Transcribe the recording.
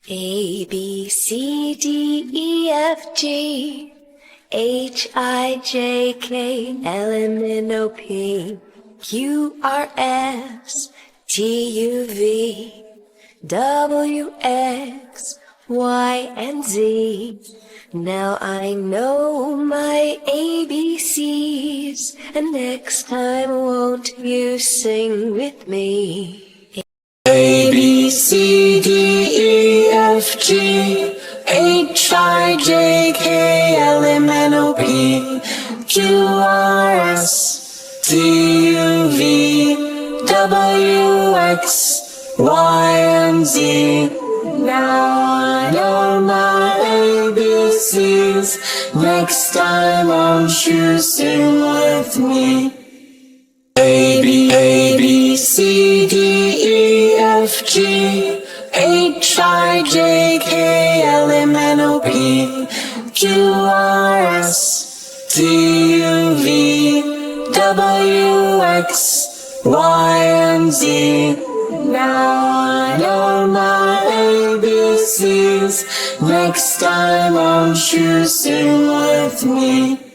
A, B, C, D, E, F, G, H, I, J, K, L, M, N, O, P, Q, R, S, T, U, V, W, X, Y, and Z. Now I know my ABCs, and next time won't you sing with me? A, B, C, D, E, F, G, H, I, J, K, L, M, N, O, P, Q, R, S, T, U, V, W, X, Y, and Z. Now I know my ABCs, next time won't you sing with me? A, B, C, D, E, F, G, H, I, J, K, L, M, N, O, P, Q, R, S, T, U, V, W, X, Y, and Z. Now I know my ABCs, next time won't you sing with me?